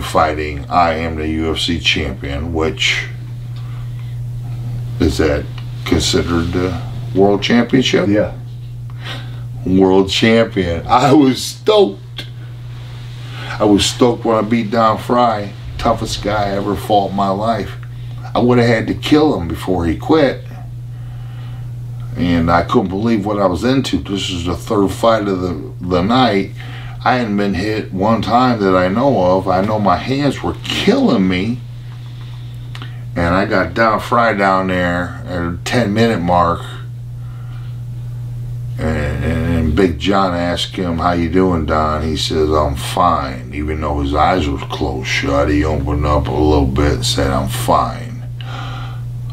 and fighting, I am the UFC champion, which is that considered the world championship? Yeah. World champion. I was stoked. I was stoked when I beat Don Frye, toughest guy I ever fought in my life. I would have had to kill him before he quit. And I couldn't believe what I was into. This is the third fight of the night. I hadn't been hit one time that I know of. I know my hands were killing me. And I got Don Frye down there at a 10-minute mark. And Big John asked him, "How you doing, Don?" He says, "I'm fine." Even though his eyes were closed shut, he opened up a little bit and said, "I'm fine."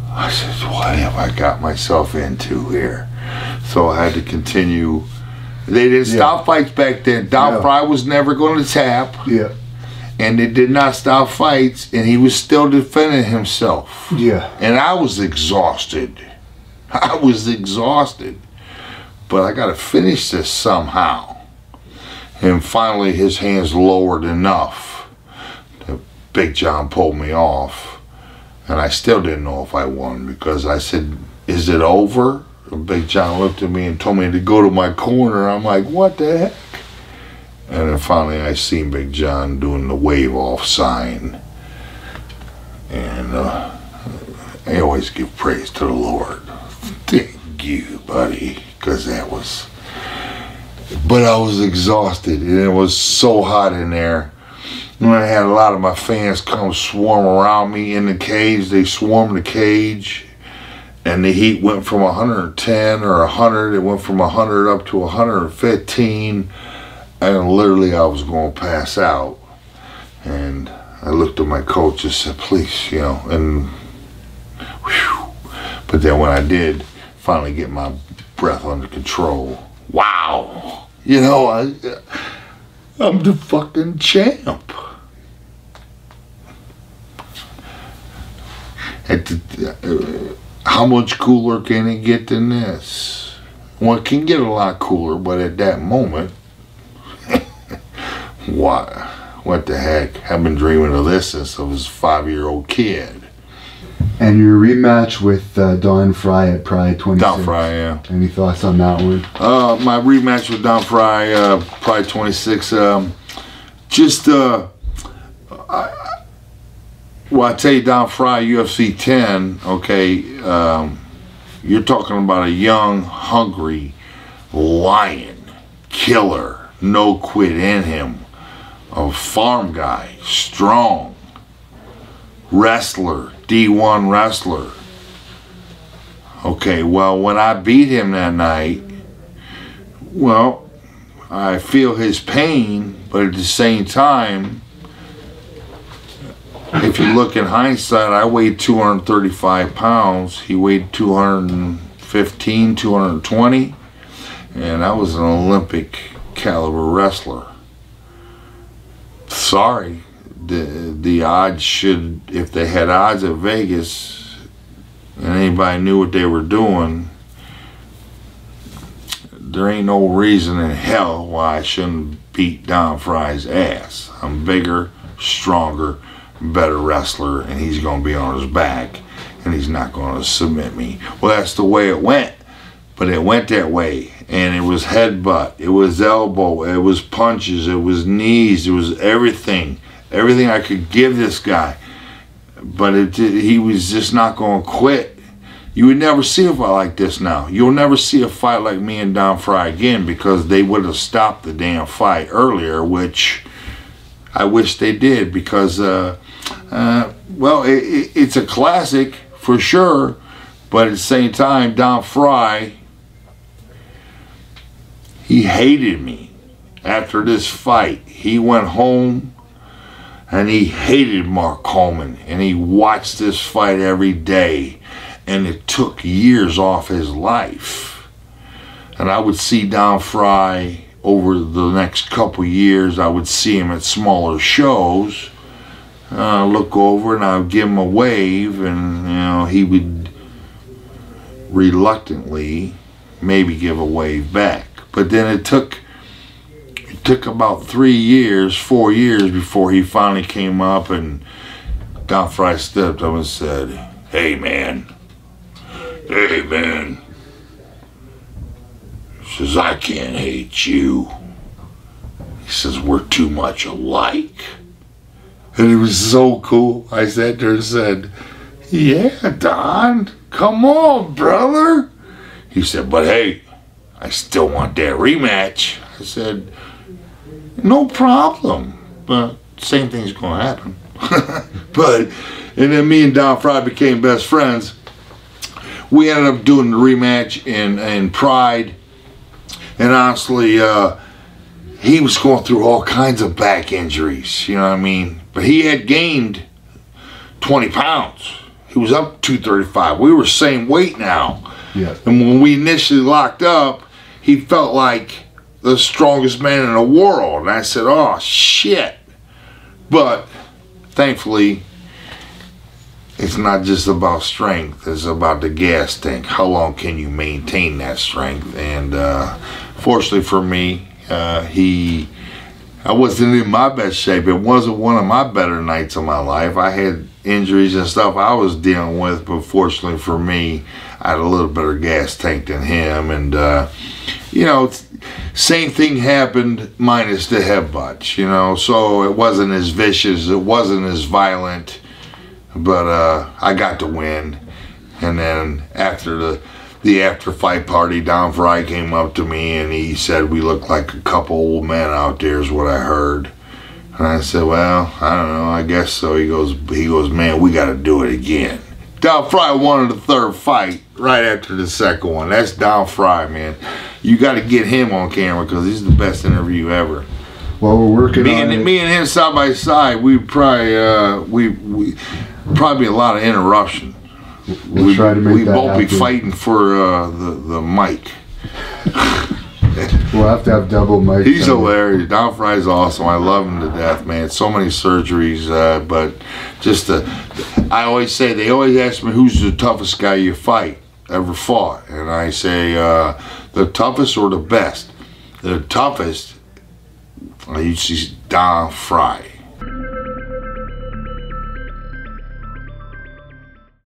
I said, what have I got myself into here? So I had to continue. They didn't stop fights back then. Don Frye was never going to tap. Yeah. And they did not stop fights, and he was still defending himself. Yeah. And I was exhausted. I was exhausted. But I got to finish this somehow. And finally his hands lowered enough that Big John pulled me off. And I still didn't know if I won, because I said, "Is it over?" And Big John looked at me and told me to go to my corner. I'm like, what the heck? And then finally I seen Big John doing the wave off sign. And I always give praise to the Lord. Thank you, buddy. Because that was, but I was exhausted, and it was so hot in there. And I had a lot of my fans come swarm around me in the cage. They swarmed the cage, and the heat went from 110 or 100. It went from 100 up to 115, and literally I was going to pass out. And I looked at my coach and said, "Please, you know," and whew. But then when I did finally get my breath under control, wow, you know, I'm the fucking champ. How much cooler can it get than this? Well, it can get a lot cooler, but at that moment, what the heck? I've been dreaming of this since I was a 5-year-old kid. And your rematch with Don Frye at Pride 26. Don Frye, yeah. Any thoughts on that one? My rematch with Don Frye, Pride 26. Well, I tell you, Don Frye, UFC 10. Okay, you're talking about a young, hungry lion, killer, no quit in him, a farm guy, strong, wrestler. D1 wrestler. Okay, well, when I beat him that night, well, I feel his pain, but at the same time, if you look in hindsight, I weighed 235 pounds. He weighed 215, 220, and I was an Olympic caliber wrestler. Sorry. The odds should, if they had odds at Vegas and anybody knew what they were doing, there ain't no reason in hell why I shouldn't beat Don Frye's ass. I'm bigger, stronger, better wrestler, and he's going to be on his back, and he's not going to submit me. Well, that's the way it went, but it went that way, and it was headbutt, it was elbow, it was punches, it was knees, it was everything. Everything I could give this guy, but he was just not going to quit. You would never see a fight like this now. You'll never see a fight like me and Don Frye again, because they would have stopped the damn fight earlier, which I wish they did, because, well, it's a classic for sure, but at the same time, Don Frye, he hated me after this fight. He went home and he hated Mark Coleman, and he watched this fight every day, and it took years off his life. And I would see Don Frye over the next couple years. I would see him at smaller shows, look over, and I would give him a wave, and you know, he would reluctantly maybe give a wave back. But then it took took about 3 years, 4 years before he finally came up, and Don Frye stepped up and said, hey man, he says, I can't hate you. He says, we're too much alike. And it was so cool. I sat there and said, yeah, Don, come on, brother. He said, but hey, I still want that rematch. I said, no problem, but same thing's gonna happen. And then me and Don Frye became best friends. We ended up doing the rematch in Pride, and honestly, he was going through all kinds of back injuries, you know what I mean? But he had gained 20 pounds. He was up 235. We were same weight now. Yeah. And when we initially locked up, he felt like the strongest man in the world. And I said, oh, shit. But thankfully, it's not just about strength. It's about the gas tank. How long can you maintain that strength? And fortunately for me, I wasn't in my best shape. It wasn't one of my better nights of my life. I had injuries and stuff I was dealing with, but fortunately for me, I had a little better gas tank than him. And you know, same thing happened minus the headbutts, you know, so it wasn't as vicious, it wasn't as violent, but I got to win. And then after the after fight party, Don Frye came up to me and he said we looked like a couple old men out there is what I heard. And I said, well, I don't know, I guess so. He goes, man, we got to do it again. Don Frye wanted the third fight right after the second one. That's Don Frye, man. You got to get him on camera because he's the best interview ever. Well, we're working on it. Me and him side by side, we probably be a lot of interruption. We'll try to make that happen. We both be fighting for the mic. We'll have to have double mics. He's hilarious. Don Frye's awesome. I love him to death, man. So many surgeries, but just I always say, they always ask me who's the toughest guy you ever fought, and I say the toughest or the best. The toughest, I used to see Don Frye.